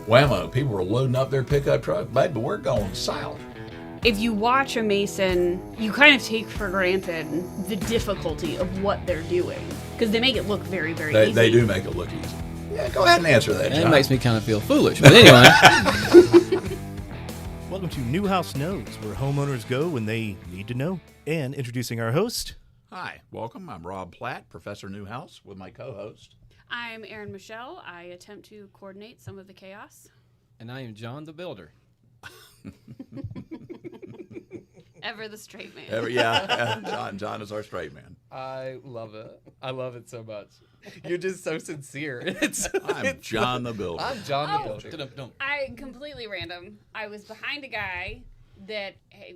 whammo, people were loading up their pickup truck, baby, we're going south. If you watch a mason, you kind of take for granted the difficulty of what they're doing because they make it look very, very easy. They do make it look easy. Yeah, go ahead and answer that, John. It makes me kind of feel foolish, but anyway. Welcome to Nuhaus Knows, where homeowners go when they need to know. And introducing our host. Hi, welcome. I'm Rob Platt, Professor Nuhaus, with my co-host. I'm Erin Michelle. I attempt to coordinate some of the chaos. And I am John the Builder. Ever the straight man. John is our straight man. I love it. I love it so much. You're just so sincere. I'm John the Builder. I'm John the Builder. I completely random. I was behind a guy that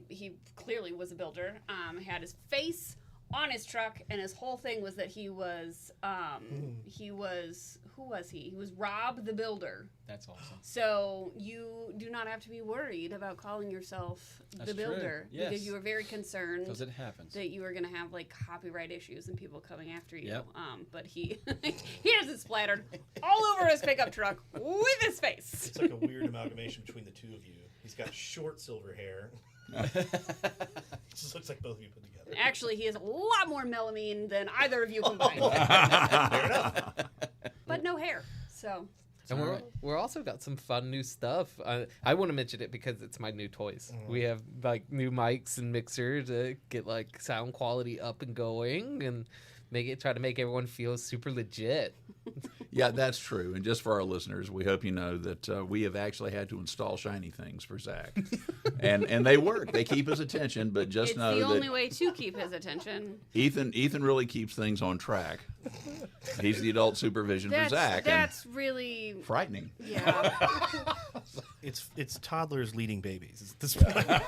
he clearly was a builder. Had his face on his truck, and his whole thing was that he was who was he? He was Rob the Builder. That's awesome. So you do not have to be worried about calling yourself the builder because you were very concerned because it happens that you were going to have like copyright issues and people coming after you. Yep. But he has it splattered all over his pickup truck with his face. It's like a weird amalgamation between the two of you. He's got short silver hair. It just looks like both of you put together. Actually, he has a lot more melamine than either of you combined. Fair enough. But no hair, so. And we're also got some fun new stuff. I want to mention it because it's my new toys. We have like new mics and mixer to get like sound quality up and going and try to make everyone feel super legit. Yeah, that's true. And just for our listeners, we hope you know that we have actually had to install shiny things for Zach. and they work. They keep his attention, but just it's know the that only way to keep his attention. Ethan really keeps things on track. He's the adult supervision for Zach. That's really frightening. Yeah. It's toddlers leading babies at this point.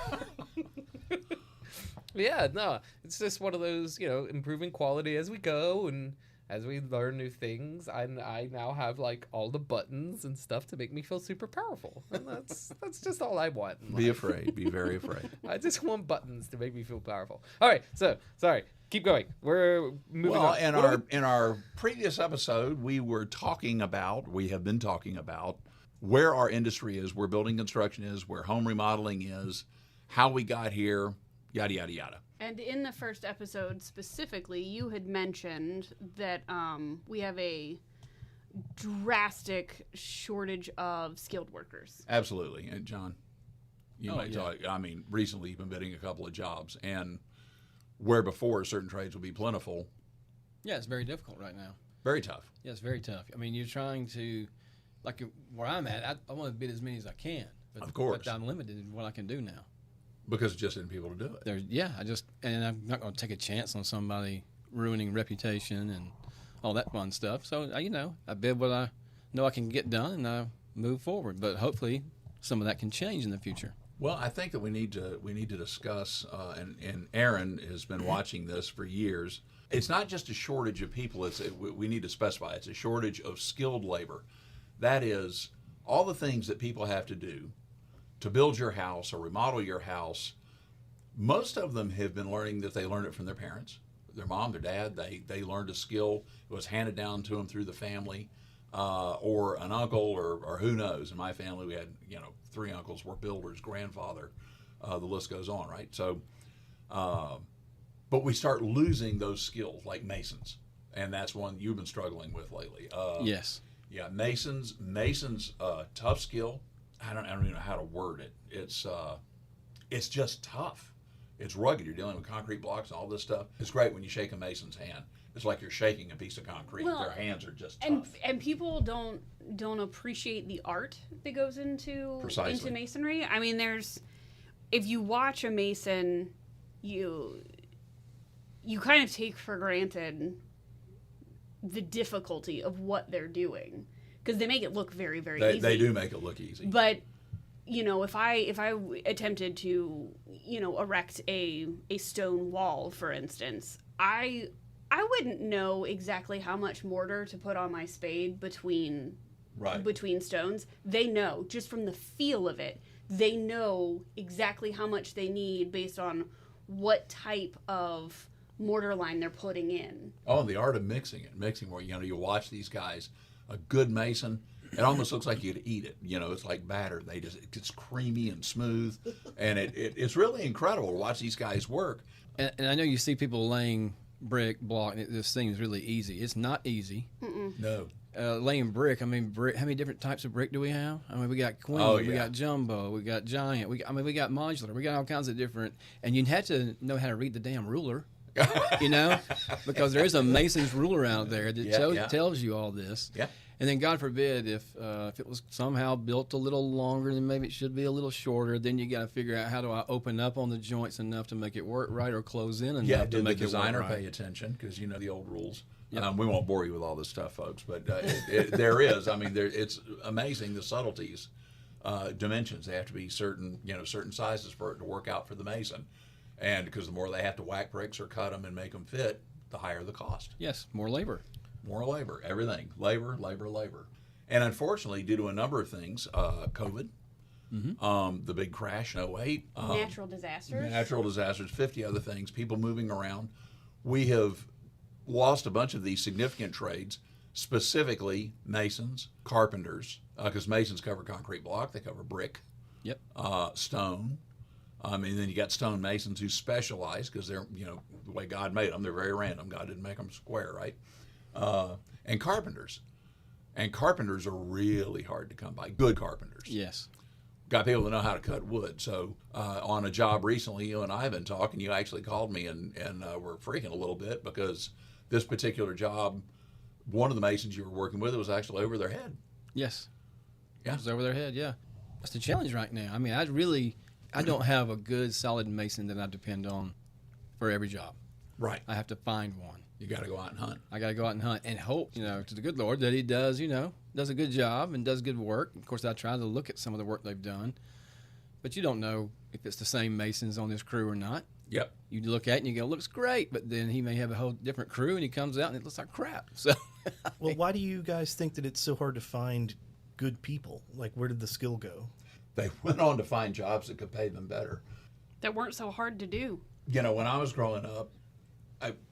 Yeah, no, it's just one of those, improving quality as we go and as we learn new things. I now have like all the buttons and stuff to make me feel super powerful, and that's just all I want in Be life. afraid. Be very afraid. I just want buttons to make me feel powerful. All right, so sorry, keep going. We're moving on. Well, in our previous episode, we have been talking about where our industry is, where building construction is, where home remodeling is, how we got here. Yada, yada, yada. And in the first episode specifically, you had mentioned that we have a drastic shortage of skilled workers. Absolutely. And John, you might talk. I mean, recently you've been bidding a couple of jobs, and where before certain trades would be plentiful. Yeah, it's very difficult right now. Very tough. Yeah, it's very tough. I mean, you're trying to, like where I'm at, I want to bid as many as I can. But, of course. But I'm limited in what I can do now. Because just in people to do it. And I'm not going to take a chance on somebody ruining reputation and all that fun stuff. So, I bid what I know I can get done and I move forward. But hopefully some of that can change in the future. Well, I think that we need to discuss, and Aaron has been watching this for years. It's not just a shortage of people. We need to specify. It's a shortage of skilled labor. That is, all the things that people have to do to build your house or remodel your house, most of them have been learning that they learned it from their parents, their mom, their dad. They learned a skill. It was handed down to them through the family, or an uncle, or who knows. In my family, we had 3 uncles were builders, grandfather. The list goes on, right? So, but we start losing those skills like masons, and that's one you've been struggling with lately. Yes. Yeah, masons, tough skill. I don't even know how to word it. It's just tough. It's rugged. You're dealing with concrete blocks and all this stuff. It's great when you shake a mason's hand. It's like you're shaking a piece of concrete. Well, their hands are just tough. And people don't appreciate the art that goes into masonry. I mean, if you watch a mason, you kind of take for granted the difficulty of what they're doing. Because they make it look very, very easy. They do make it look easy. But, if I attempted to, erect a stone wall, for instance, I wouldn't know exactly how much mortar to put on my spade between stones. They know, just from the feel of it, they know exactly how much they need based on what type of mortar line they're putting in. Oh, the art of mixing where you watch these guys, a good mason, It almost looks like you'd eat it. You know, it's like batter. It gets creamy and smooth, and it's really incredible to watch these guys work. And I know you see people laying brick, block, and this seems really easy. It's not easy. No. Laying brick, I mean, how many different types of brick do we have? I mean, we got queen, we got jumbo, we got giant, we got modular, we got all kinds of different, and you had to know how to read the damn ruler, you know, because there is a mason's ruler out there that tells you all this. Yeah. And then God forbid if it was somehow built a little longer, then maybe it should be a little shorter. Then you got to figure out, how do I open up on the joints enough to make it work right, or close in enough to make it work right. Did the designer pay attention? Because you know the old rules. Yep. We won't bore you with all this stuff, folks, but there is. I mean, it's amazing, the subtleties, dimensions. They have to be certain sizes for it to work out for the mason, and because the more they have to whack bricks or cut them and make them fit, the higher the cost. Yes, more labor. More labor, everything. Labor. And unfortunately, due to a number of things, COVID, the big crash in 2008. Natural disasters. 50 other things, people moving around. We have lost a bunch of these significant trades, specifically masons, carpenters, because masons cover concrete block, they cover brick, stone. And then you got stone masons who specialize because they're, the way God made them, they're very random. God didn't make them square, right? And carpenters. And carpenters are really hard to come by. Good carpenters. Yes. Got people that know how to cut wood. So on a job recently, you and I have been talking. You actually called me and we're freaking a little bit because this particular job, one of the masons you were working with, it was actually over their head. Yes. Yeah. It was over their head, yeah. That's the challenge right now. I mean, I don't have a good, solid mason that I depend on for every job. Right. I have to find one. You got to go out and hunt. I got to go out and hunt and hope, to the good Lord that he does a good job and does good work. Of course, I try to look at some of the work they've done, but you don't know if it's the same masons on this crew or not. Yep. You look at it and you go, looks great, but then he may have a whole different crew and he comes out and it looks like crap. So, well, why do you guys think that it's so hard to find good people? Like, where did the skill go? They went on to find jobs that could pay them better. That weren't so hard to do. When I was growing up,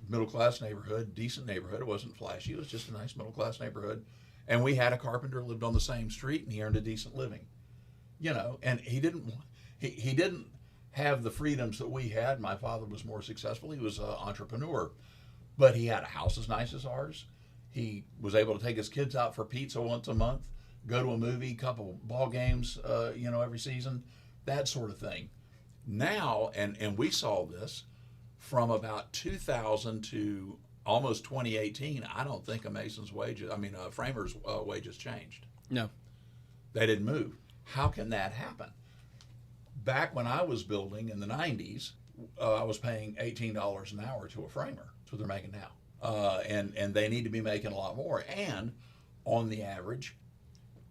middle-class neighborhood, decent neighborhood. It wasn't flashy. It was just a nice middle-class neighborhood. And we had a carpenter lived on the same street, and he earned a decent living. And he didn't have the freedoms that we had. My father was more successful. He was an entrepreneur. But he had a house as nice as ours. He was able to take his kids out for pizza once a month, go to a movie, couple ball games, every season, that sort of thing. Now, and we saw this, from about 2000 to almost 2018, I don't think a mason's framer's wages changed. No. They didn't move. How can that happen? Back when I was building in the 90s, I was paying $18 an hour to a framer. That's what they're making now. And they need to be making a lot more. And on the average,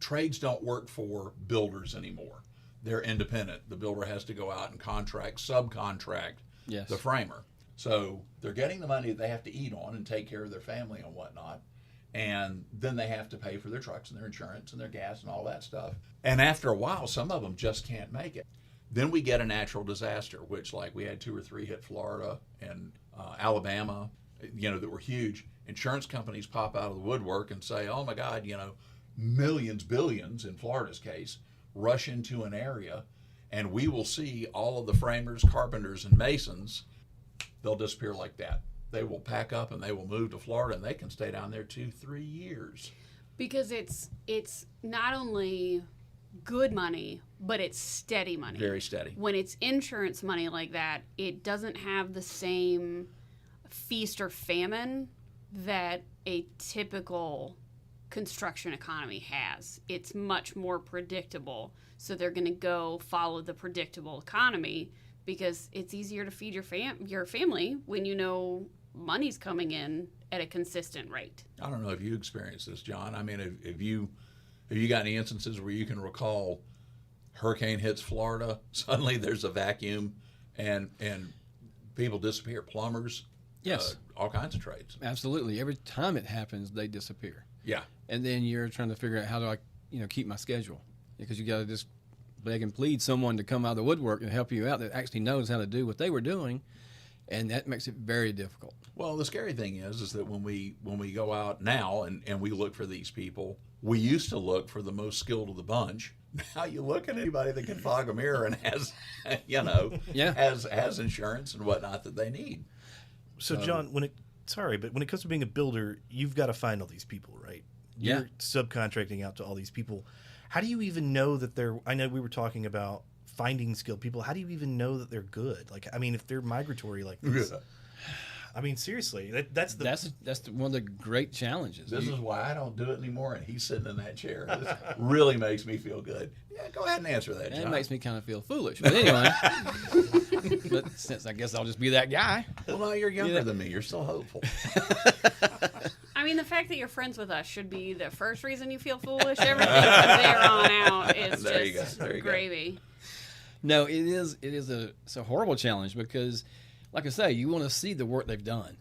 trades don't work for builders anymore. They're independent. The builder has to go out and subcontract the framer. So they're getting the money that they have to eat on and take care of their family and whatnot. And then they have to pay for their trucks and their insurance and their gas and all that stuff. And after a while, some of them just can't make it. Then we get a natural disaster, which we had 2 or 3 hit Florida and Alabama, that were huge. Insurance companies pop out of the woodwork and say, oh my God, millions, billions in Florida's case, rush into an area, and we will see all of the framers, carpenters, and masons. They'll disappear like that. They will pack up and they will move to Florida, and they can stay down there 2-3 years. Because it's not only good money, but it's steady money. Very steady. When it's insurance money like that, it doesn't have the same feast or famine that a typical construction economy has. It's much more predictable. So they're going to go follow the predictable economy because it's easier to feed your family when money's coming in at a consistent rate. I don't know if you experienced this, John. I mean, have you got any instances where you can recall hurricane hits Florida, suddenly there's a vacuum and people disappear, plumbers, yes, all kinds of trades. Absolutely. Every time it happens, they disappear. Yeah. And then you're trying to figure out how do I, keep my schedule, because you got to just beg and plead someone to come out of the woodwork and help you out that actually knows how to do what they were doing, and that makes it very difficult. Well, the scary thing is that when we go out now and we look for these people, We used to look for the most skilled of the bunch. Now you look at anybody that can fog a mirror and has, has insurance and whatnot that they need. So John, when it comes to being a builder, you've got to find all these people, right? Yeah. You're subcontracting out to all these people. How do you even know that they're? I know we were talking about finding skilled people. How do you even know that they're good? Like, I mean, if they're migratory like this, I mean, seriously, that's one of the great challenges. This is why I don't do it anymore, and he's sitting in that chair. This really makes me feel good. Yeah, go ahead and answer that, John. It makes me kind of feel foolish. But anyway, but since I guess I'll just be that guy. Well, no, you're younger than me. You're still hopeful. I mean, the fact that you're friends with us should be the first reason you feel foolish. Everything from there on out is just gravy. No, it's a horrible challenge because, like I say, you want to see the work they've done,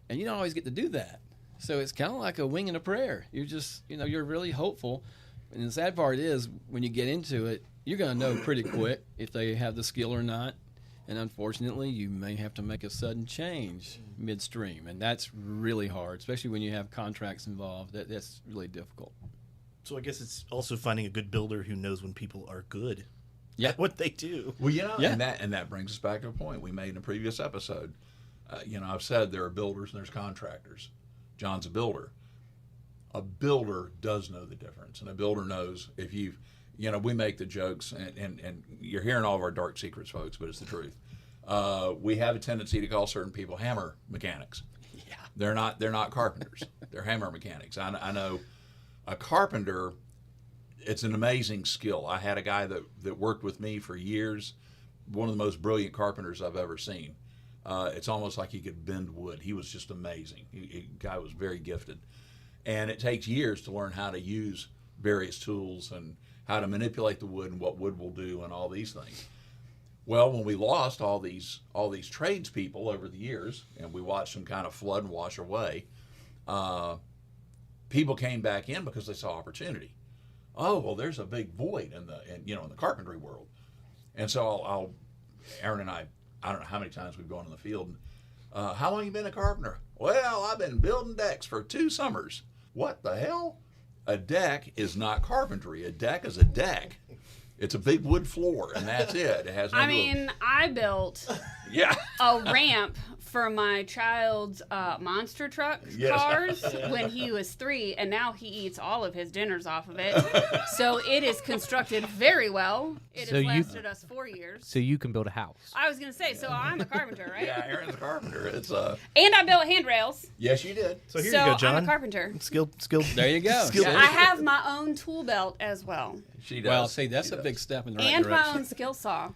and you don't always get to do that. So it's kind of like a wing and a prayer. You're just, you're really hopeful. And the sad part is when you get into it, you're going to know pretty quick if they have the skill or not. And unfortunately, you may have to make a sudden change midstream, and that's really hard, especially when you have contracts involved. That's really difficult. So I guess it's also finding a good builder who knows when people are good Yeah. at what they do. Well, and that brings us back to a point we made in a previous episode. I've said there are builders and there's contractors. John's a builder. A builder does know the difference, and a builder knows if you've, we make the jokes, and you're hearing all of our dark secrets, folks, but it's the truth. We have a tendency to call certain people hammer mechanics. Yeah. They're not carpenters. They're hammer mechanics. I know a carpenter. It's an amazing skill. I had a guy that worked with me for years, one of the most brilliant carpenters I've ever seen. It's almost like he could bend wood. He was just amazing. Guy was very gifted. And it takes years to learn how to use various tools and how to manipulate the wood and what wood will do and all these things. Well, when we lost all these tradespeople over the years, and we watched them kind of flood and wash away, people came back in because they saw opportunity. Oh, well, there's a big void in the carpentry world. And so Aaron and I don't know how many times we've gone in the field. And, how long you been a carpenter? Well, I've been building decks for 2 summers. What the hell? A deck is not carpentry. A deck is a deck. It's a big wood floor, and that's it. It has. I built a ramp for my child's monster truck cars when he was 3, and now he eats all of his dinners off of it. So it is constructed very well. It has lasted us 4 years. So you can build a house. I was going to say, so I'm a carpenter, right? Yeah, Aaron's a carpenter. It's And I built handrails. Yes, you did. So here you go, John. I'm a carpenter. Skilled. There you go. I have my own tool belt as well. She does. Well, see, that's a big step in the right And direction. my own skill saw.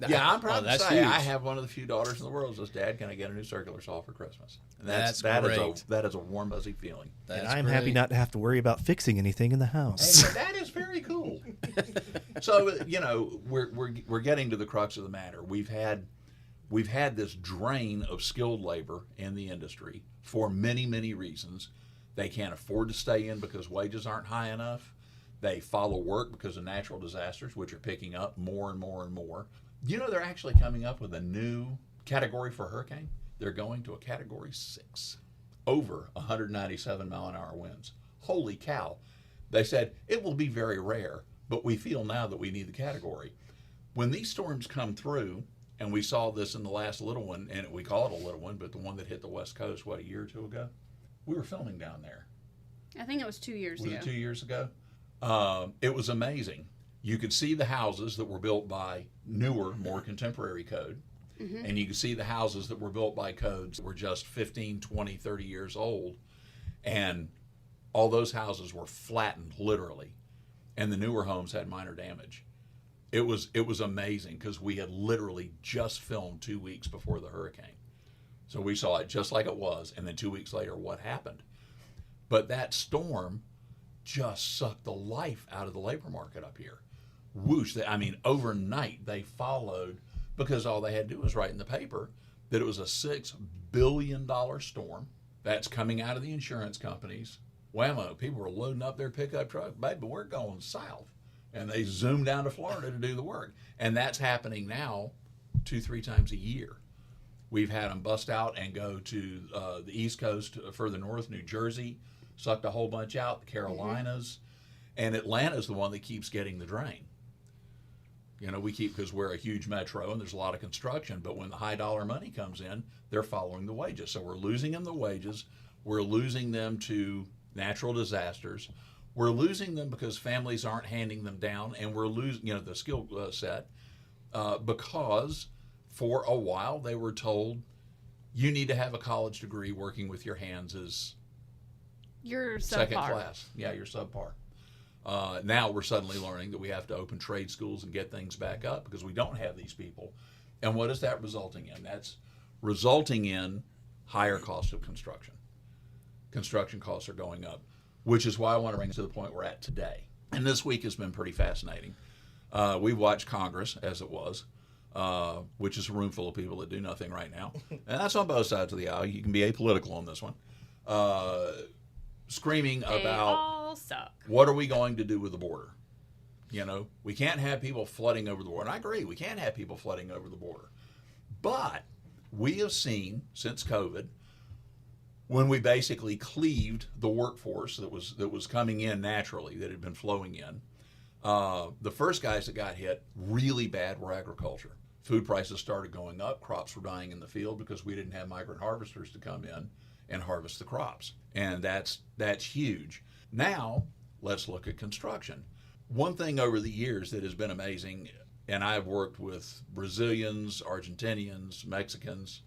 Yeah, I'm proud to that's say huge. I have one of the few daughters in the world that says, "Dad, can I get a new circular saw for Christmas?" And That's great. That is a warm, fuzzy feeling. And I'm happy not to have to worry about fixing anything in the house. And that is very cool. So we're getting to the crux of the matter. We've had this drain of skilled labor in the industry for many, many reasons. They can't afford to stay in because wages aren't high enough. They follow work because of natural disasters, which are picking up more and more and more. They're actually coming up with a new category for hurricane. They're going to a category 6, over 197 mile an hour winds. Holy cow. They said it will be very rare, but we feel now that we need the category. When these storms come through, and we saw this in the last little one, and we call it a little one, but the one that hit the West Coast, a year or 2 ago? We were filming down there. I think it was 2 years Was ago. it 2 years ago? It was amazing. You could see the houses that were built by newer, more contemporary code. Mm-hmm. And you could see the houses that were built by codes that were just 15, 20, 30 years old. And all those houses were flattened, literally. And the newer homes had minor damage. It was amazing because we had literally just filmed 2 weeks before the hurricane. So we saw it just like it was. And then 2 weeks later, what happened? But that storm just sucked the life out of the labor market up here. Whoosh. Overnight they followed because all they had to do was write in the paper that it was a $6 billion storm that's coming out of the insurance companies. Whammo, people were loading up their pickup truck. Baby, we're going south. And they zoomed down to Florida to do the work. And that's happening now 2-3 times a year. We've had them bust out and go to the East Coast, further north, New Jersey, sucked a whole bunch out. The Carolinas, and Atlanta's the one that keeps getting the drain. You know, we keep, because we're a huge metro and there's a lot of construction, but when the high dollar money comes in, they're following the wages. So we're losing them the wages. We're losing them to natural disasters. We're losing them because families aren't handing them down, and we're losing, you know, the skill set because for a while they were told you need to have a college degree. Working with your hands is You're second subpar. class. Yeah, you're subpar. Now we're suddenly learning that we have to open trade schools and get things back up because we don't have these people. And what is that resulting in? That's resulting in higher cost of construction. Construction costs are going up, which is why I want to bring us to the point we're at today. And this week has been pretty fascinating. We've watched Congress, as it was, which is a room full of people that do nothing right now. And that's on both sides of the aisle. You can be apolitical on this one. Screaming They about all suck. what are we going to do with the border? You know, we can't have people flooding over the border. And I agree, we can't have people flooding over the border. But we have seen since COVID, when we basically cleaved the workforce that was coming in naturally, that had been flowing in, the first guys that got hit really bad were agriculture. Food prices started going up. Crops were dying in the field because we didn't have migrant harvesters to come in and harvest the crops. And that's huge. Now, let's look at construction. One thing over the years that has been amazing, and I've worked with Brazilians, Argentinians, Mexicans.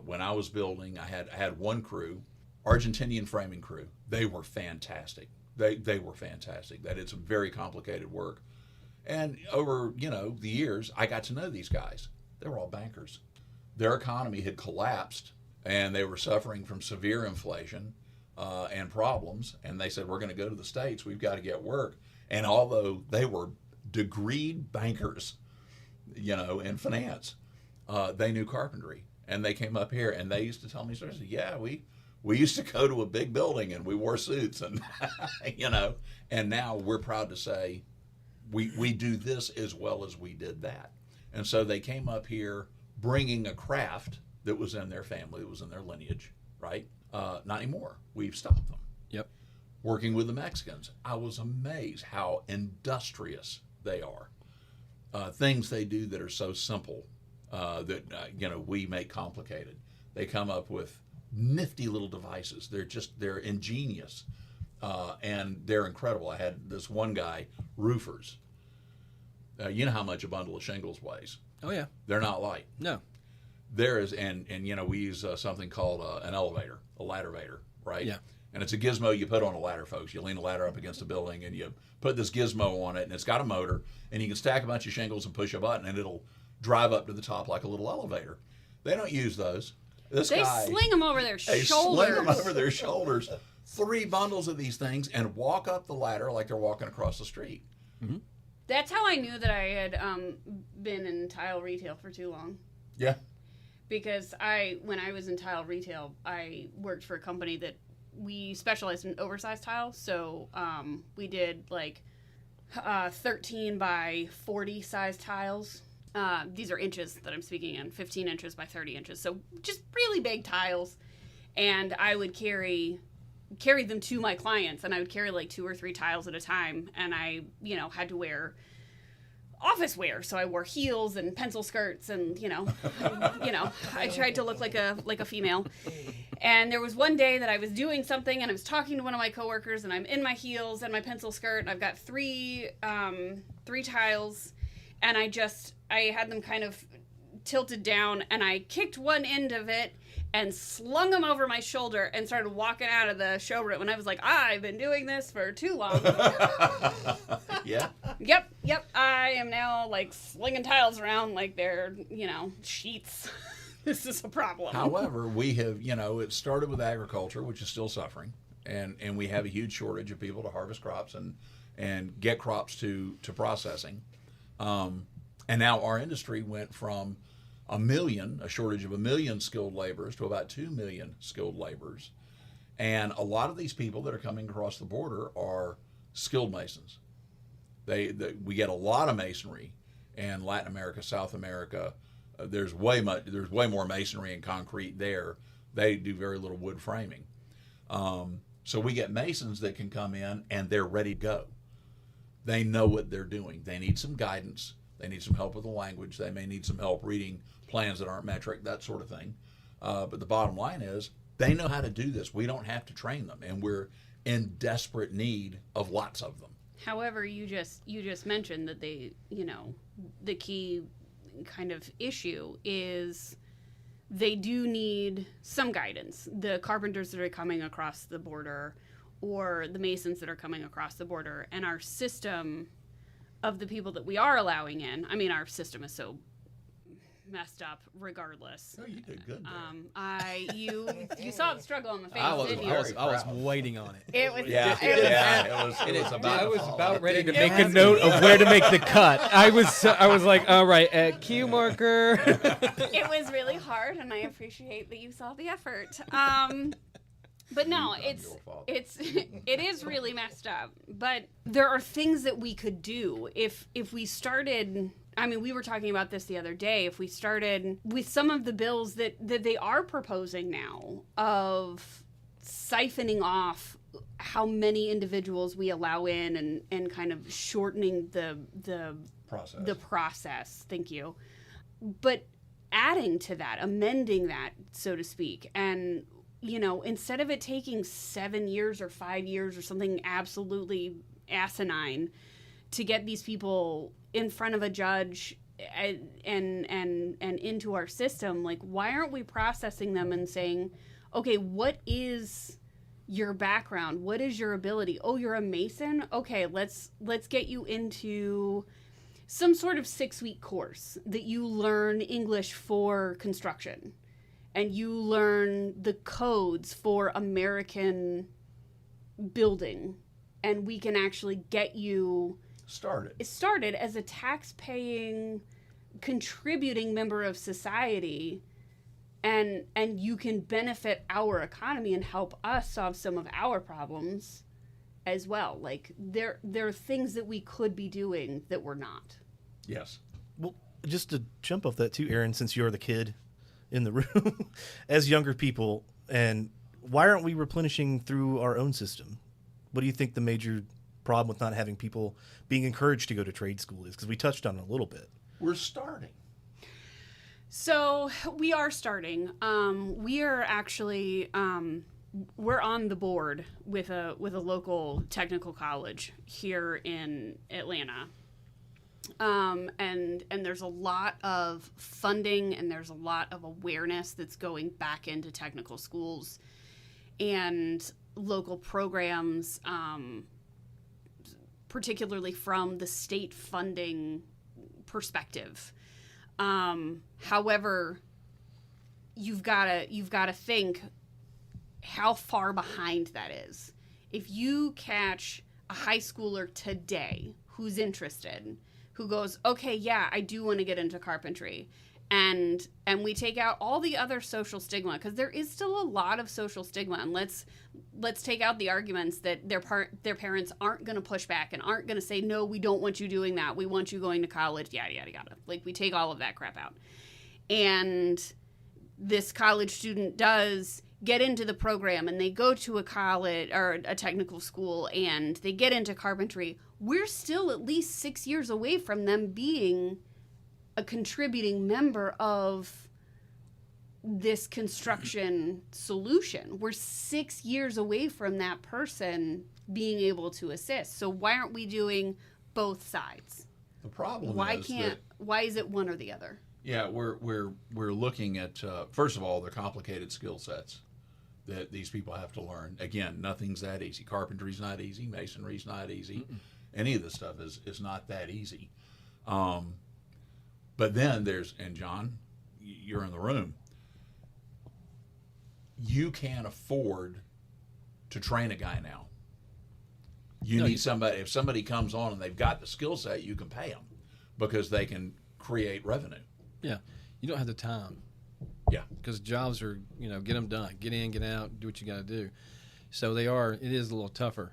When I was building, I had one crew, Argentinian framing crew. They were fantastic. They were fantastic. They did some very complicated work. And over, you know, the years, I got to know these guys. They were all bankers. Their economy had collapsed, and they were suffering from severe inflation and problems. And they said, we're going to go to the States. We've got to get work. And although they were degreed bankers, you know, in finance, they knew carpentry. And they came up here, and they used to tell me stories. Yeah, we used to go to a big building, and we wore suits, and you know. And now we're proud to say we do this as well as we did that. And so they came up here bringing a craft that was in their family, that was in their lineage, right? Not anymore. We've stopped them. Yep. Working with the Mexicans, I was amazed how industrious they are. Things they do that are so simple. That you know, we make complicated. They come up with nifty little devices. They're ingenious, and they're incredible. I had this one guy, roofers. You know how much a bundle of shingles weighs. Oh yeah. They're not light. No. There is, and you know, we use something called an elevator, a laddervator, right? Yeah. And it's a gizmo you put on a ladder, folks. You lean a ladder up against a building, and you put this gizmo on it, and it's got a motor, and you can stack a bunch of shingles and push a button, and it'll drive up to the top like a little elevator. They don't use those. They Sling them over their they shoulders. sling them over their shoulders, 3 bundles of these things, and walk up the ladder like they're walking across the street. Mm-hmm. That's how I knew that I had been in tile retail for too long. Yeah. Because when I was in tile retail, I worked for a company that we specialized in oversized tiles. So we did like 13 by 40 size tiles. These are inches that I'm speaking in, 15 inches by 30 inches. So just really big tiles. And I would carry them to my clients, and I would carry like 2 or 3 tiles at a time. And I, you know, had to wear office wear. So I wore heels and pencil skirts, and, you know, I tried to look like a female. And there was one day that I was doing something, and I was talking to one of my coworkers, and I'm in my heels and my pencil skirt, and I've got three tiles, and I had them kind of tilted down, and I kicked one end of it and slung them over my shoulder and started walking out of the showroom. And I was like, I've been doing this for too long. Yeah. Yep. I am now like slinging tiles around like they're, you know, sheets. This is a problem. However, we have, you know, it started with agriculture, which is still suffering, and we have a huge shortage of people to harvest crops and get crops to processing. And now our industry went from a shortage of 1 million skilled laborers to about 2 million skilled laborers. And a lot of these people that are coming across the border are skilled masons. We get a lot of masonry in Latin America, South America. There's way more masonry and concrete there. They do very little wood framing. So we get masons that can come in and they're ready to go. They know what they're doing. They need some guidance. They need some help with the language. They may need some help reading plans that aren't metric, that sort of thing. But the bottom line is they know how to do this. We don't have to train them, and we're in desperate need of lots of them. However, you just mentioned that the key kind of issue is they do need some guidance. The carpenters that are coming across the border or the masons that are coming across the border, and our system of the people that we are allowing in. I mean, our system is so messed up regardless. Oh, you did good there. You saw the struggle on the face, I was, didn't I you? was, I was waiting on it. It was It was about. I was about ready to It make a was- note of where to make the cut. I was like, all right, at cue marker. it was really hard, and I appreciate that you saw the effort. But no, it is really messed up. But there are things that we could do if we started. I mean, we were talking about this the other day. If we started with some of the bills that they are proposing now of siphoning off how many individuals we allow in and kind of shortening the process. Thank you. But adding to that, amending that, so to speak, and instead of it taking 7 years or 5 years or something absolutely asinine to get these people in front of a judge and into our system, like, why aren't we processing them and saying, okay, what is your background? What is your ability? Oh, you're a mason? Okay, let's get you into some sort of 6-week course that you learn English for construction. And you learn the codes for American building, and we can actually get you started as a tax-paying, contributing member of society, and you can benefit our economy and help us solve some of our problems as well. Like, there are things that we could be doing that we're not. Yes. Well, just to jump off that too, Aaron, since you're the kid in the room, as younger people, and why aren't we replenishing through our own system? What do you think the major problem with not having people being encouraged to go to trade school is? Because we touched on it a little bit. We're starting. So we are starting. We are actually we're on the board with a local technical college here in Atlanta. And there's a lot of funding and there's a lot of awareness that's going back into technical schools and local programs, particularly from the state funding perspective. However, you've got to think how far behind that is. If you catch a high schooler today who's interested, who goes, okay, yeah, I do want to get into carpentry, and we take out all the other social stigma, because there is still a lot of social stigma, and let's take out the arguments that their parents aren't going to push back and aren't going to say, no, we don't want you doing that, we want you going to college, yada yada yada. Like, we take all of that crap out, and this college student does get into the program and they go to a college or a technical school and they get into carpentry. We're still at least 6 years away from them being a contributing member of this construction solution. We're 6 years away from that person being able to assist. So why aren't we doing both sides? The problem Why is it one or the other? Yeah, we're looking at first of all, the complicated skill sets that these people have to learn. Again, nothing's that easy. Carpentry's not easy. Masonry's not easy. Mm-mm. Any of this stuff is not that easy. But then and John, you're in the room. You can't afford to train a guy now. You need somebody. If somebody comes on and they've got the skill set, you can pay them because they can create revenue. Yeah, you don't have the time. Yeah, because jobs are, get them done, get in, get out, do what you got to do. So it is a little tougher.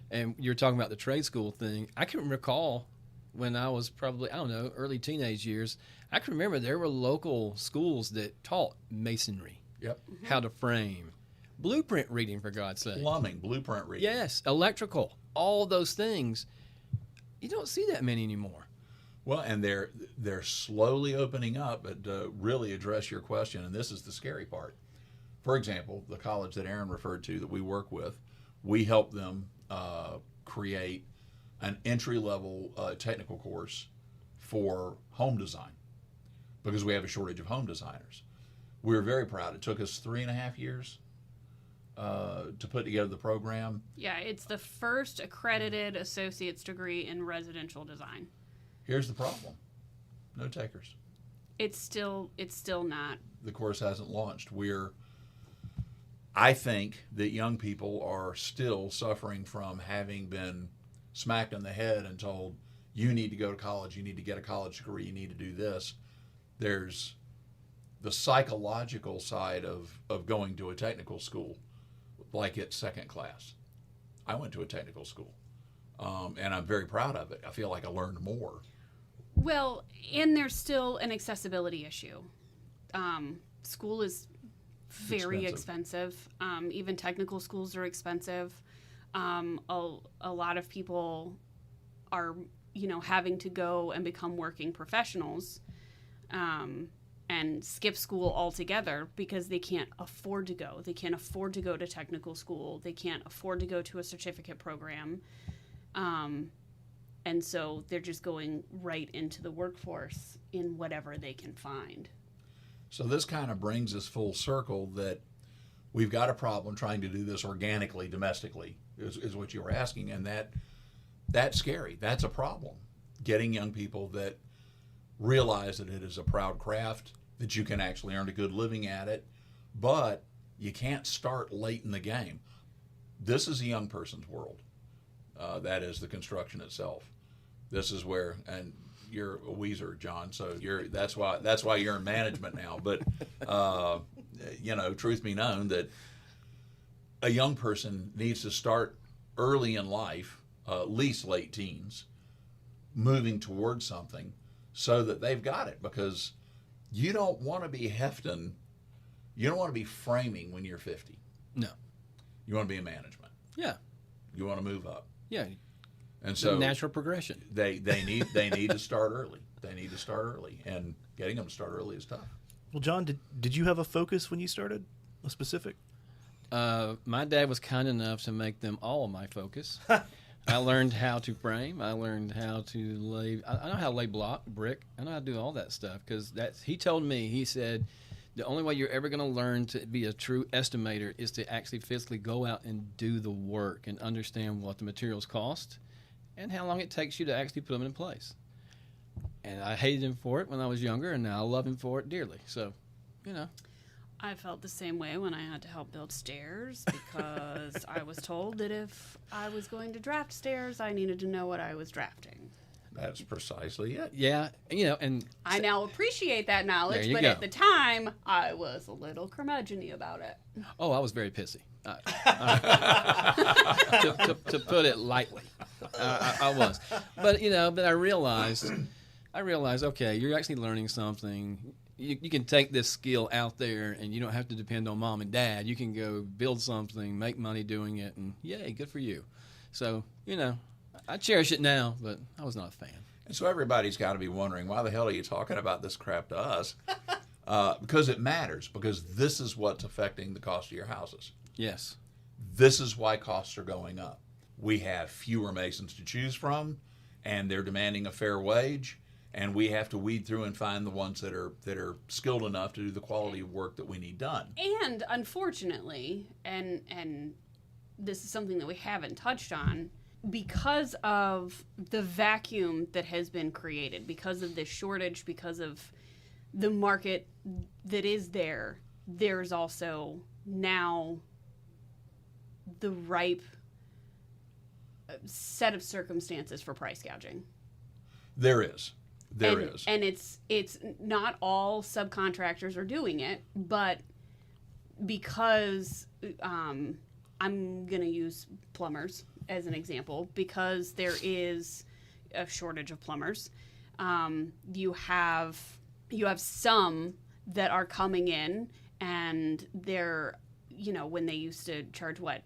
And you're talking about the trade school thing. I can recall when I was probably, early teenage years, I can remember there were local schools that taught masonry. Yep. How to frame, Blueprint reading, for God's sake. Plumbing, blueprint reading. Yes, electrical, all those things. You don't see that many anymore. Well, and they're slowly opening up, but to really address your question, and this is the scary part. For example, the college that Aaron referred to that we work with, we help them create an entry-level technical course for home design because we have a shortage of home designers. We're very proud. It took us 3.5 years to put together the program. Yeah, it's the first accredited associate's degree in residential design. Here's the problem. No takers. It's still not. The course hasn't launched. I think that young people are still suffering from having been smacked in the head and told, you need to go to college, you need to get a college degree, you need to do this. There's the psychological side of going to a technical school, like it's second class. I went to a technical school, and I'm very proud of it. I feel like I learned more. Well, and there's still an accessibility issue. School is very expensive. Even technical schools are expensive. A lot of people are, having to go and become working professionals and skip school altogether because they can't afford to go. They can't afford to go to technical school. They can't afford to go to a certificate program. And so they're just going right into the workforce in whatever they can find. So this kind of brings us full circle that we've got a problem trying to do this organically, domestically, is what you were asking. And that's scary. That's a problem. Getting young people that realize that it is a proud craft, that you can actually earn a good living at it, but you can't start late in the game. This is a young person's world. That is the construction itself. This is where, and you're a Weezer, John, so that's why you're in management now. But truth be known, that a young person needs to start early in life, at least late teens, moving towards something so that they've got it, because you don't want to be hefting, you don't want to be framing when you're 50. No. You want to be in management. Yeah. You want to move up. Yeah. And so natural progression. They need to start early. They need to start early, and getting them to start early is tough. Well, John, did you have a focus when you started? A specific? My dad was kind enough to make them all my focus. I learned how to frame. I learned how to lay. I know how to lay block, brick. I know how to do all that stuff because he told me, he said, the only way you're ever going to learn to be a true estimator is to actually physically go out and do the work and understand what the materials cost and how long it takes you to actually put them in place. And I hated him for it when I was younger, and now I love him for it dearly. So, I felt the same way when I had to help build stairs because I was told that if I was going to draft stairs, I needed to know what I was drafting. That's precisely it. Yeah, and I now appreciate that knowledge, but go. at the time, I was a little curmudgeon-y about it. Oh, I was very pissy. To put it lightly, I was. But but I realized, okay, you're actually learning something. You can take this skill out there, and you don't have to depend on mom and dad. You can go build something, make money doing it, and yay, good for you. So I cherish it now, but I was not a fan. And so everybody's got to be wondering, why the hell are you talking about this crap to us? Because it matters, because this is what's affecting the cost of your houses. Yes. This is why costs are going up. We have fewer masons to choose from, and they're demanding a fair wage, and we have to weed through and find the ones that are skilled enough to do the quality of work that we need done. And unfortunately, and this is something that we haven't touched on, because of the vacuum that has been created, because of this shortage, because of the market that is there, there's also now the ripe set of circumstances for price gouging. There is. And it's not all subcontractors are doing it, but because I'm going to use plumbers as an example, because there is a shortage of plumbers. You have some that are coming in and they're when they used to charge what,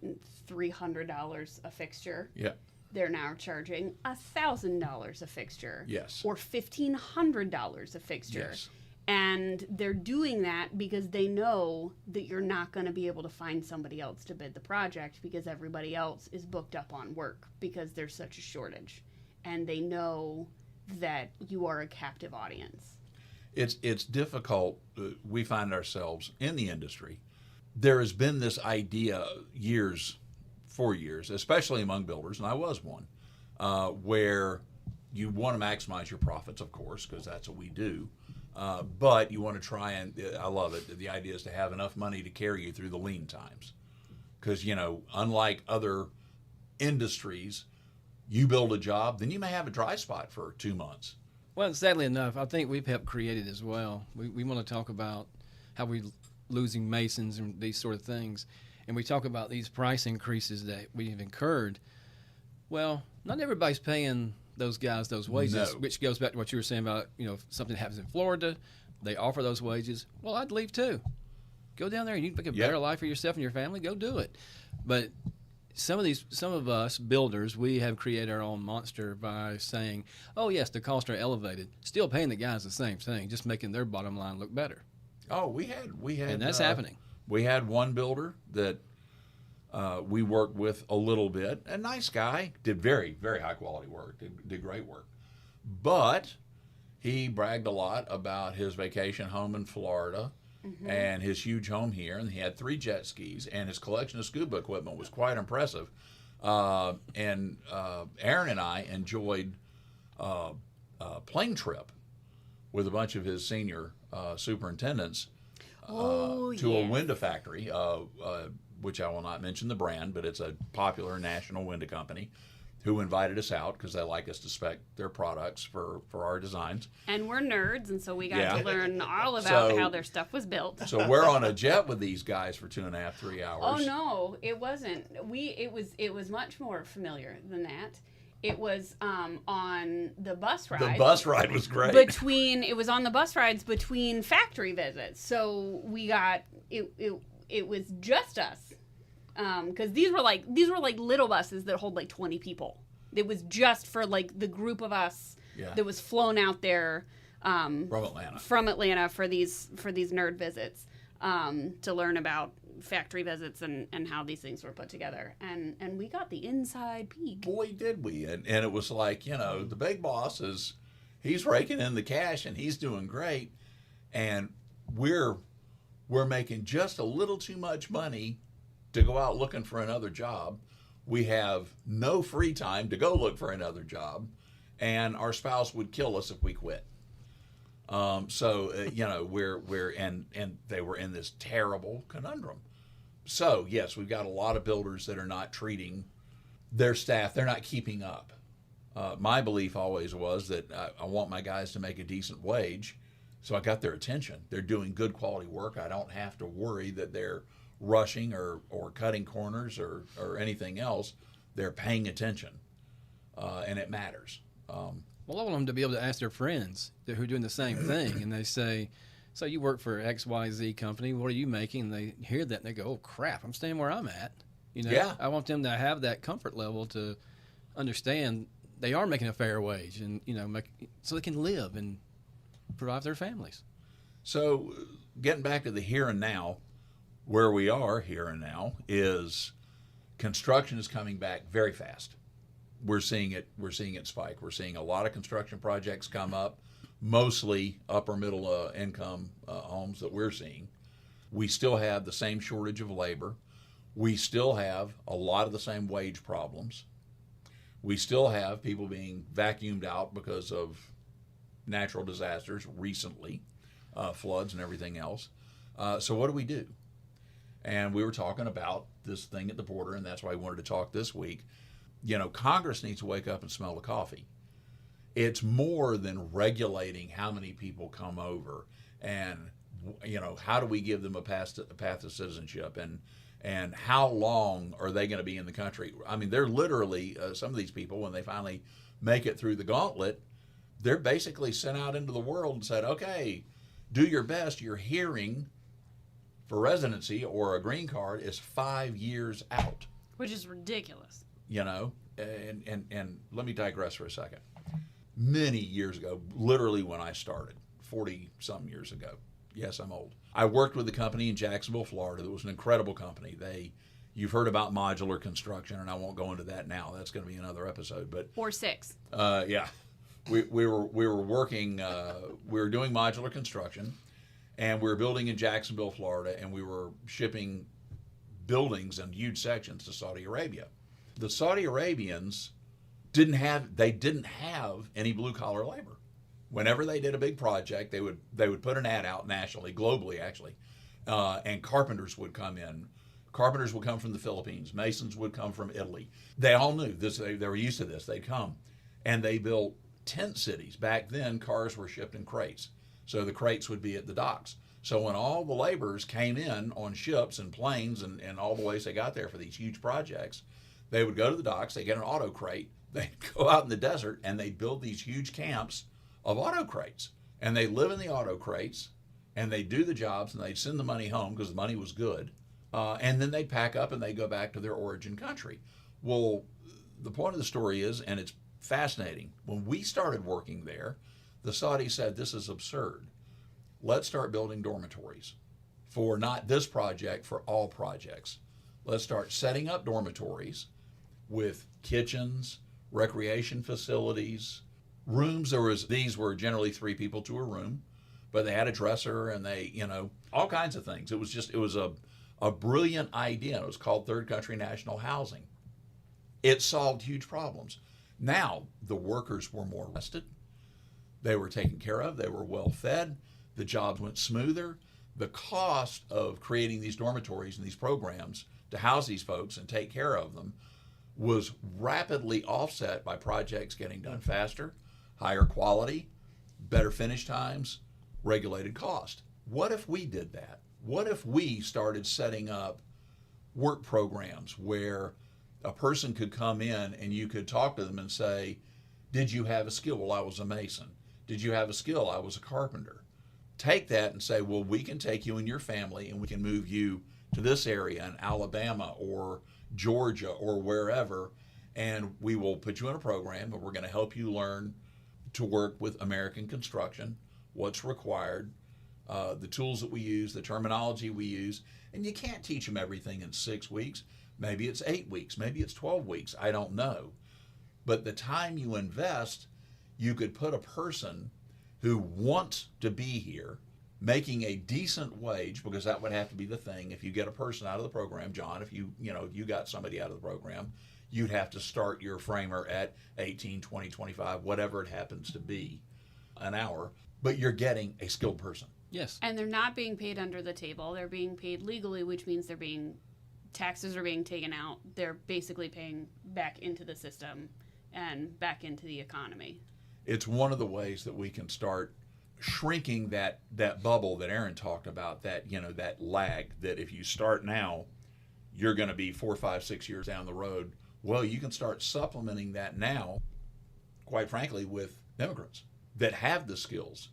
$300 a fixture, Yeah. they're now charging $1,000 a fixture. Yes. Or $1,500 a fixture. Yes. And they're doing that because they know that you're not going to be able to find somebody else to bid the project because everybody else is booked up on work because there's such a shortage. And they know that you are a captive audience. It's difficult. We find ourselves in the industry. There has been this idea for years, especially among builders, and I was one, where you want to maximize your profits, of course, because that's what we do. But you want to try and, I love it, the idea is to have enough money to carry you through the lean times. Because, unlike other industries, you build a job, then you may have a dry spot for 2 months. Well, sadly enough, I think we've helped create it as well. We want to talk about how we're losing masons and these sort of things. And we talk about these price increases that we've incurred. Well, not everybody's paying those guys those wages, No. which goes back to what you were saying about, if something happens in Florida, they offer those wages. Well, I'd leave too. Go down there and you can make a better life for yourself and your family. Go do it. But some of us builders, we have created our own monster by saying, oh yes, the costs are elevated, still paying the guys the same thing, just making their bottom line look better. Oh, we had, And that's happening. We had one builder that we worked with a little bit. A nice guy, did very, very high quality work, did great work. But he bragged a lot about his vacation home in Florida and his huge home here. And he had 3 jet skis, and his collection of scuba equipment was quite impressive. And Aaron and I enjoyed a plane trip with a bunch of his senior superintendents to a window factory, which I will not mention the brand, but it's a popular national window company who invited us out because they like us to spec their products for our designs. And we're nerds, and so we got Yeah. to learn all about So- how their stuff was built. So we're on a jet with these guys for 2.5, 3 hours. Oh no, it wasn't. It was much more familiar than that. It was on the bus ride. The bus ride was great. It was on the bus rides between factory visits. So we got it was just us. Because these were like little buses that hold like 20 people. It was just for like the group of us that was flown out there from Atlanta for these nerd visits to learn about factory visits and how these things were put together. And we got the inside peek. Boy, did we. And it was like, the big boss he's raking in the cash and he's doing great. And we're making just a little too much money to go out looking for another job. We have no free time to go look for another job, and our spouse would kill us if we quit. We're and they were in this terrible conundrum. So yes, we've got a lot of builders that are not treating their staff. They're not keeping up. My belief always was that I want my guys to make a decent wage, so I got their attention. They're doing good quality work. I don't have to worry that they're rushing or cutting corners or anything else. They're paying attention, and it matters. Well, I want them to be able to ask their friends who are doing the same thing, and they say, so you work for XYZ company, what are you making? And they hear that and they go, oh crap, I'm staying where I'm at. Yeah. I want them to have that comfort level to understand they are making a fair wage and, so they can live and provide for their families. So getting back to the here and now, where we are here and now is construction is coming back very fast. We're seeing it spike. We're seeing a lot of construction projects come up, mostly upper middle income homes that we're seeing. We still have the same shortage of labor. We still have a lot of the same wage problems. We still have people being vacuumed out because of natural disasters recently, floods and everything else. So what do we do? And we were talking about this thing at the border, and that's why I wanted to talk this week. Congress needs to wake up and smell the coffee. It's more than regulating how many people come over and, how do we give them a path to citizenship and how long are they going to be in the country? I mean, they're literally, some of these people, when they finally make it through the gauntlet, they're basically sent out into the world and said, okay, do your best. You're hearing for residency or a green card is 5 years out. Which is ridiculous. You know, and let me digress for a second. Many years ago, literally when I started, 40-some years ago. Yes, I'm old. I worked with a company in Jacksonville, Florida that was an incredible company. You've heard about modular construction, and I won't go into that now. That's going to be another episode. But Or 6. yeah, we were working. We were doing modular construction, and we were building in Jacksonville, Florida, and we were shipping buildings and huge sections to Saudi Arabia. The Saudi Arabians didn't have any blue collar labor. Whenever they did a big project, they would put an ad out nationally, globally actually, and carpenters would come in. Carpenters would come from the Philippines. Masons would come from Italy. They all knew this. They were used to this. They'd come, and they built tent cities. Back then, cars were shipped in crates, so the crates would be at the docks. So when all the laborers came in on ships and planes and all the ways they got there for these huge projects, they would go to the docks. They get an auto crate. They'd go out in the desert, and they'd build these huge camps of auto crates, and they live in the auto crates, and they do the jobs, and they'd send the money home because the money was good, and then they'd pack up and they'd go back to their origin country. Well, the point of the story is, and it's fascinating, when we started working there, the Saudis said, this is absurd. Let's start building dormitories for not this project, for all projects. Let's start setting up dormitories with kitchens, recreation facilities, rooms. These were generally 3 people to a room, but they had a dresser and all kinds of things. It was a brilliant idea. It was called Third Country National Housing. It solved huge problems. Now the workers were more rested. They were taken care of. They were well fed. The jobs went smoother. The cost of creating these dormitories and these programs to house these folks and take care of them was rapidly offset by projects getting done faster, higher quality, better finish times, regulated cost. What if we did that? What if we started setting up work programs where a person could come in and you could talk to them and say, did you have a skill? Well, I was a mason. Did you have a skill? I was a carpenter. Take that and say, well, we can take you and your family and we can move you to this area in Alabama or Georgia or wherever, and we will put you in a program and we're going to help you learn to work with American construction, what's required, the tools that we use, the terminology we use, and you can't teach them everything in 6 weeks. Maybe it's 8 weeks, maybe it's 12 weeks, I don't know. But the time you invest, you could put a person who wants to be here making a decent wage, because that would have to be the thing. If you get a person out of the program, John, if you got somebody out of the program, you'd have to start your framer at 18, 20, 25, whatever it happens to be, an hour, but you're getting a skilled person. Yes. And they're not being paid under the table. They're being paid legally, which means taxes are being taken out. They're basically paying back into the system and back into the economy. It's one of the ways that we can start shrinking that bubble that Aaron talked about, that lag, that if you start now, you're going to be 4, 5, 6 years down the road. Well, you can start supplementing that now, quite frankly, with immigrants that have the skills.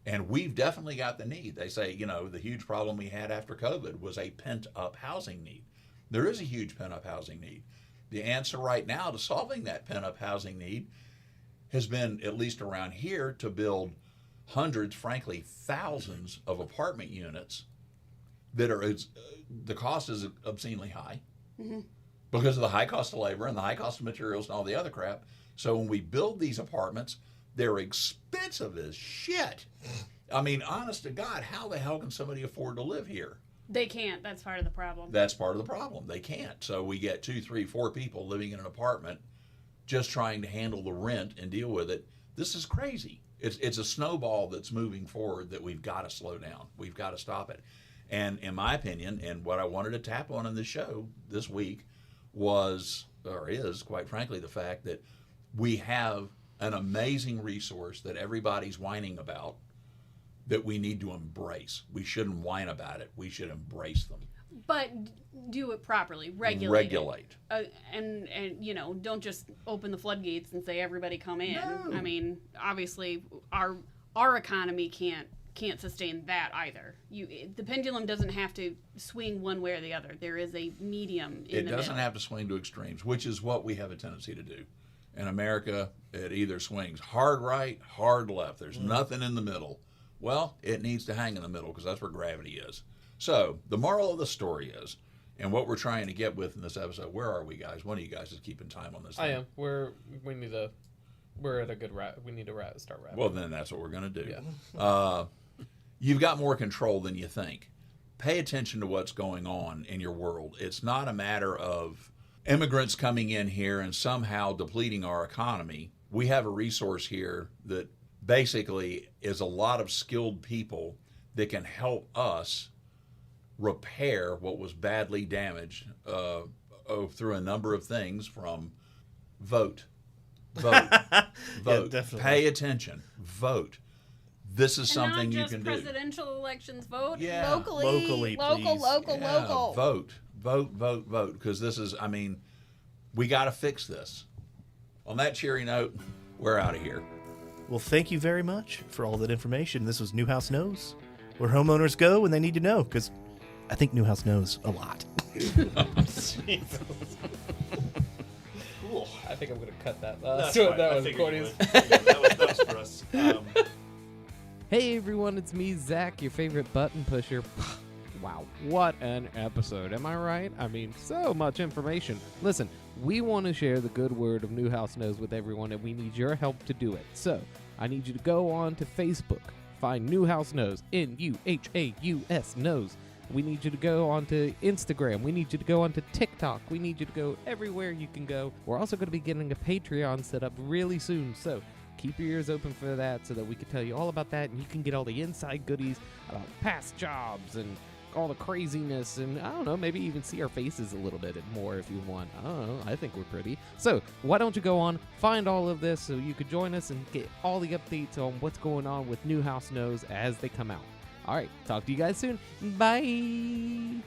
And we've definitely got the need. They say, the huge problem we had after COVID was a pent-up housing need. There is a huge pent-up housing need. The answer right now to solving that pent-up housing need has been, at least around here, to build hundreds, frankly, thousands of apartment units that are, the cost is obscenely high because of the high cost of labor and the high cost of materials and all the other crap. So when we build these apartments, they're expensive as shit. I mean, honest to God, how the hell can somebody afford to live here? They can't. That's part of the problem. That's part of the problem. They can't. So we get 2, 3, 4 people living in an apartment just trying to handle the rent and deal with it. This is crazy. It's a snowball that's moving forward that we've got to slow down. We've got to stop it. And in my opinion, and what I wanted to tap on in the show this week is, quite frankly, the fact that we have an amazing resource that everybody's whining about that we need to embrace. We shouldn't whine about it. We should embrace them. But do it properly. Regulate. And don't just open the floodgates and say everybody come in. No. I mean, obviously our economy can't can't sustain that either. The pendulum doesn't have to swing one way or the other. There is a medium in the It doesn't middle. have to swing to extremes, which is what we have a tendency to do. In America, it either swings hard right, hard left. There's nothing in the middle. Well, it needs to hang in the middle because that's where gravity is. So the moral of the story is, and what we're trying to get with in this episode, where are we, guys? One of you guys is keeping time on this thing. I am. We're at a good we need to start wrapping. Well, then that's what we're going to do. Yeah. You've got more control than you think. Pay attention to what's going on in your world. It's not a matter of immigrants coming in here and somehow depleting our economy. We have a resource here that basically is a lot of skilled people that can help us repair what was badly damaged through a number of things, from vote. Vote. definitely. Pay attention. Vote. This is something you can do. Not just presidential elections. Vote Yeah. locally, Locally, local, please. local, Yeah, local. vote. Because this is, we got to fix this. On that cheery note, we're out of here. Well, thank you very much for all that information. This was Nuhaus Knows, where homeowners go when they need to know, because I think Nuhaus knows a lot. Cool. I think I'm going to cut that. That's So fine. that I was figured you Courtney's. would. that was for us. Hey everyone, it's me, Zach, your favorite button pusher. Wow, what an episode, am I right? I mean, so much information. Listen, we want to share the good word of Nuhaus Knows with everyone, and we need your help to do it. So, I need you to go on to Facebook, find Nuhaus Knows, Nuhaus Knows. We need you to go onto Instagram. We need you to go onto TikTok. We need you to go everywhere you can go. We're also going to be getting a Patreon set up really soon, so keep your ears open for that so that we can tell you all about that, and you can get all the inside goodies about past jobs and all the craziness, and I don't know, maybe even see our faces a little bit more if you want. I don't know, I think we're pretty. So why don't you go on, find all of this so you could join us and get all the updates on what's going on with Nuhaus Knows as they come out. All right, talk to you guys soon. Bye.